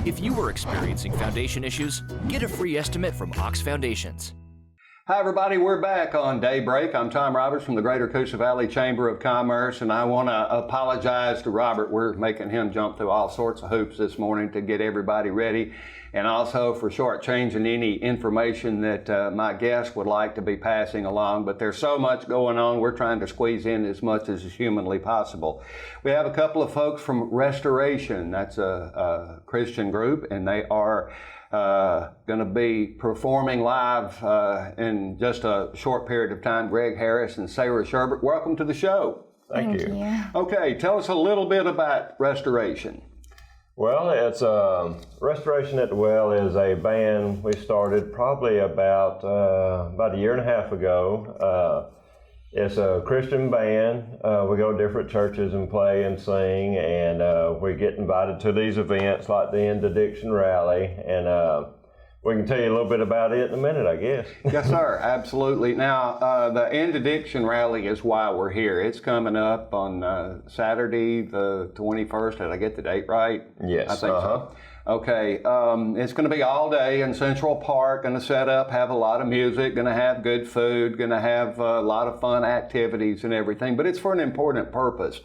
If you are experiencing foundation issues, get a free estimate from Ox Foundations. Hi everybody, we're back on Daybreak. I'm Tom Roberts from the Greater Coosa Valley Chamber of Commerce, and I want to apologize to Robert. We're making him jump through all sorts of hoops this morning to get everybody ready, and also for shortchanging any information that my guest would like to be passing along. But there's so much going on, we're trying to squeeze in as much as is humanly possible. We have a couple of folks from Restoration. That's a Christian group, and they are going to be performing live in just a short period of time. Greg Harris and Sarah Sherbert, welcome to the show. Thank you. Okay, tell us a little bit about Restoration. Well, it's Restoration at the Well is a band we started probably about a year and a half ago. It's a Christian band. We go to different churches and play and sing, and we get invited to these events like the End Addiction Rally, and we can tell you a little bit about it in a minute, I guess. Yes, sir, absolutely. Now, the End Addiction Rally is why we're here. It's coming up on Saturday the 21st. Did I get the date right? Yes. I think so. Okay, it's going to be all day in Central Park, going to set up, have a lot of music, going to have good food, going to have a lot of fun activities and everything, but it's for an important purpose.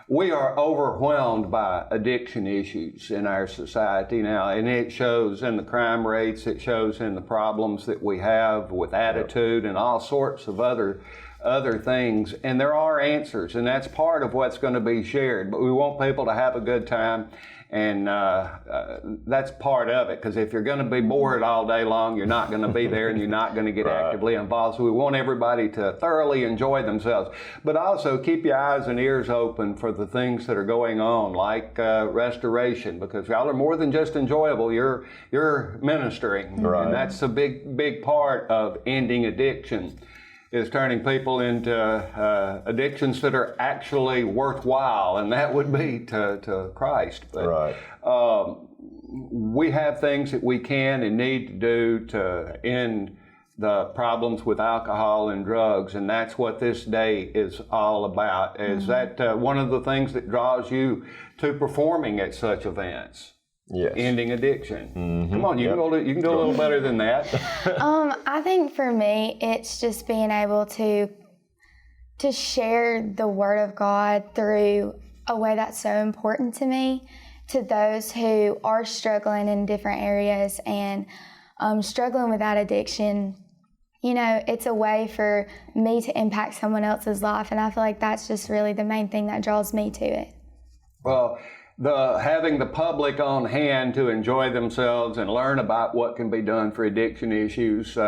We are overwhelmed by addiction issues in our society now, and it shows in the crime rates, it shows in the problems that we have with attitude and all sorts of other things, and there are answers, and that's part of what's going to be shared, but we want people to have a good time. And that's part of it, because if you're going to be bored all day long, you're not going to be there and you're not going to get actively involved. So we want everybody to thoroughly enjoy themselves, but also keep your eyes and ears open for the things that are going on, like Restoration, because y'all are more than just enjoyable. You're ministering, and that's a big part of ending addiction. Is turning people into addictions that are actually worthwhile, and that would be to Christ. But, we have things that we can and need to do to end the problems with alcohol and drugs, and that's what this day is all about. Is that one of the things that draws you to performing at such events? Yes. Ending addiction. Come on, you can do a little better than that. I think for me, it's just being able to share the Word of God through a way that's so important to me, to those who are struggling in different areas and struggling with that addiction. You know, it's a way for me to impact someone else's life, and I feel like that's just really the main thing that draws me to it. Well, having the public on hand to enjoy themselves and learn about what can be done for addiction issues.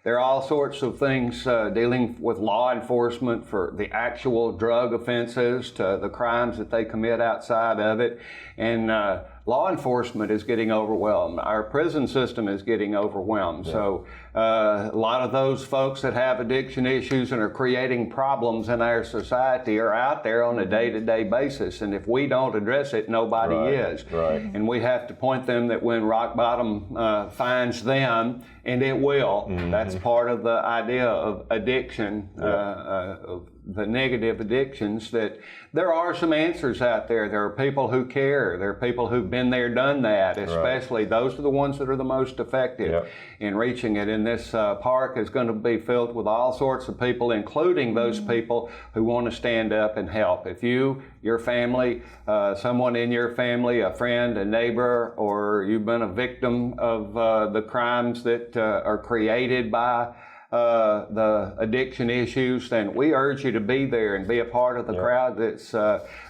There are all sorts of things dealing with law enforcement for the actual drug offenses to the crimes that they commit outside of it. And law enforcement is getting overwhelmed. Our prison system is getting overwhelmed. Yeah. So a lot of those folks that have addiction issues and are creating problems in our society are out there on a day-to-day basis. And if we don't address it, nobody is. Right. And we have to point them that when rock bottom finds them, and it will, that's part of the idea of addiction, of the negative addictions, that there are some answers out there. There are people who care. There are people who've been there, done that, especially. Those are the ones that are the most effective in reaching it. And this park is going to be filled with all sorts of people, including those people who want to stand up and help. If you, your family, someone in your family, a friend, a neighbor, or you've been a victim of the crimes that are created by the addiction issues, then we urge you to be there and be a part of the crowd that's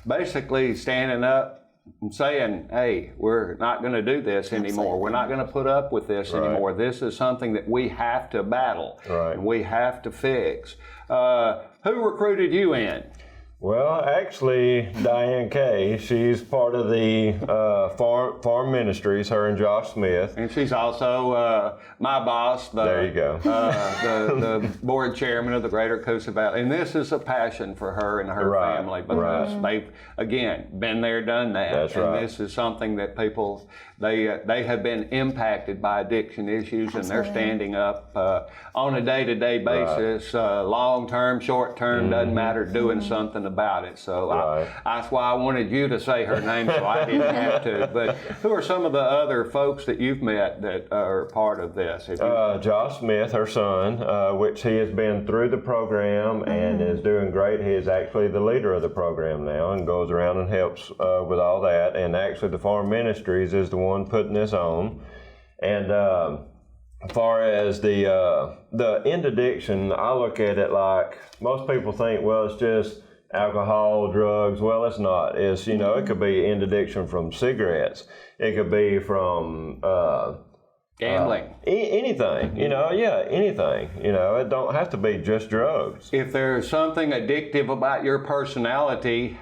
basically standing up and saying, hey, we're not going to do this anymore. We're not going to put up with this anymore. This is something that we have to battle and we have to fix. Who recruited you in? Well, actually, Diane Kay, she's part of the farm ministries, her and Josh Smith. And she's also my boss, there you go. The board chairman of the Greater Coosa Valley. And this is a passion for her and her family, because they've, again, been there, done that. That's and this is something that people, they have been impacted by addiction issues, and they're standing up on a day-to-day basis, long-term, short-term, doesn't matter, doing something about it. So Right. that's why I wanted you to say her name so I didn't have to. But who are some of the other folks that you've met that are part of this? Have you- Josh Smith, her son, which he has been through the program and is doing great. He is actually the leader of the program now and goes around and helps with all that. And actually, the Farm Ministries is the one putting this on. And as far as the end addiction, I look at it like most people think, well, it's just alcohol, drugs. Well, it's not. It's, you know, it could be end addiction from cigarettes. It could be from Gambling. Anything, you know, anything. You know, it don't have to be just drugs. If there's something addictive about your personality,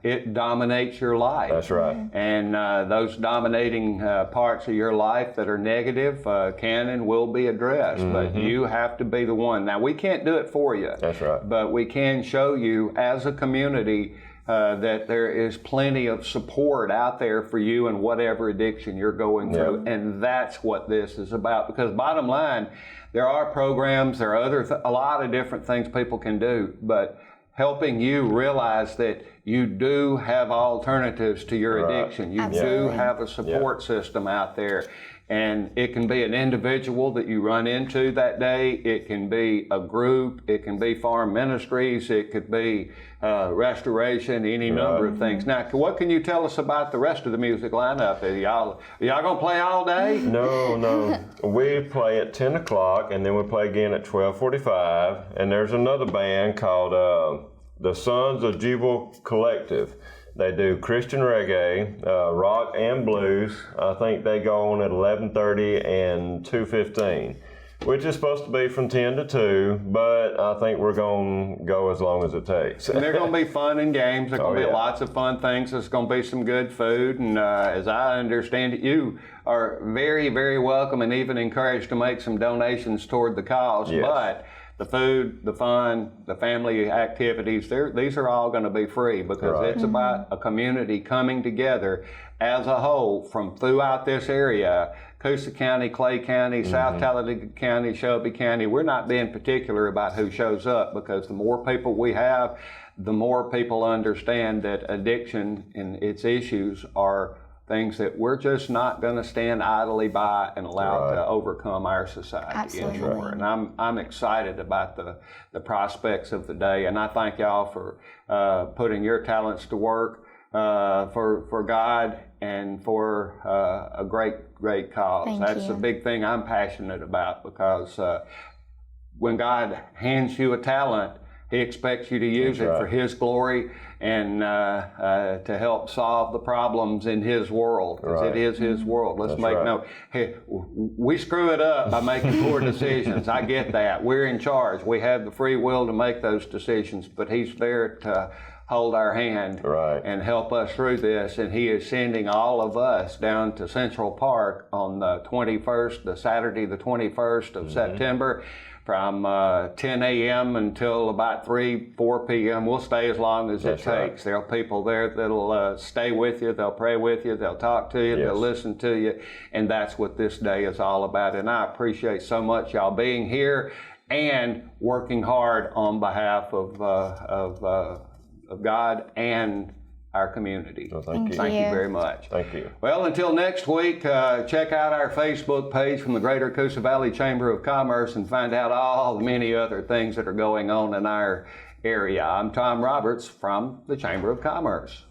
it dominates your life. That's right. And those dominating parts of your life that are negative can and will be addressed. But you have to be the one. Now, we can't do it for you. That's right. But we can show you as a community that there is plenty of support out there for you and whatever addiction you're going through. And that's what this is about. Because bottom line, there are programs, there are a lot of different things people can do, but helping you realize that you do have alternatives to your addiction. You do have a support system out there. And it can be an individual that you run into that day. It can be a group. It can be Farm Ministries. It could be restoration, any number of things. Now, what can you tell us about the rest of the music lineup? Are y'all going to play all day? No. We play at 10 o'clock, and then we play again at 12:45. And there's another band called the Sons of Jubal Collective. They do Christian reggae, rock and blues. I think they go on at 11:30 and 2:15, which is supposed to be from 10 to 2, but I think we're going to go as long as it takes. And they're going to be fun and games. There's going to be yeah. lots of fun things. There's going to be some good food. And as I understand it, you are very, very welcome and even encouraged to make some donations toward the cause. Yes. But the food, the fun, the family activities, these are all going to be free because it's about a community coming together as a whole from throughout this area. Coosa County, Clay County, South Talladega County, Shelby County. We're not being particular about who shows up because the more people we have, the more people understand that addiction and its issues are things that we're just not going to stand idly by and allow to overcome our society anymore. And I'm excited about the prospects of the day. And I thank y'all for putting your talents to work for God and for a great cause. That's the big thing I'm passionate about because when God hands you a talent, He expects you to use it for His glory and to help solve the problems in His world, because it is His world. Let's make note. Hey, we screw it up by making poor decisions. I get that. We're in charge. We have the free will to make those decisions, but He's there to hold our hand and help us through this. And He is sending all of us down to Central Park on the 21st, the Saturday, the 21st of September. From 10 a.m. until about 4 p.m. We'll stay as long as it takes. There are people there that'll stay with you, they'll pray with you, they'll talk to you, they'll listen to you, and that's what this day is all about. And I appreciate so much y'all being here and working hard on behalf of God and our community. Well, thank you. Thank you very much. Thank you. Well, until next week, check out our Facebook page from the Greater Coosa Valley Chamber of Commerce and find out all the many other things that are going on in our area. I'm Tom Roberts from the Chamber of Commerce.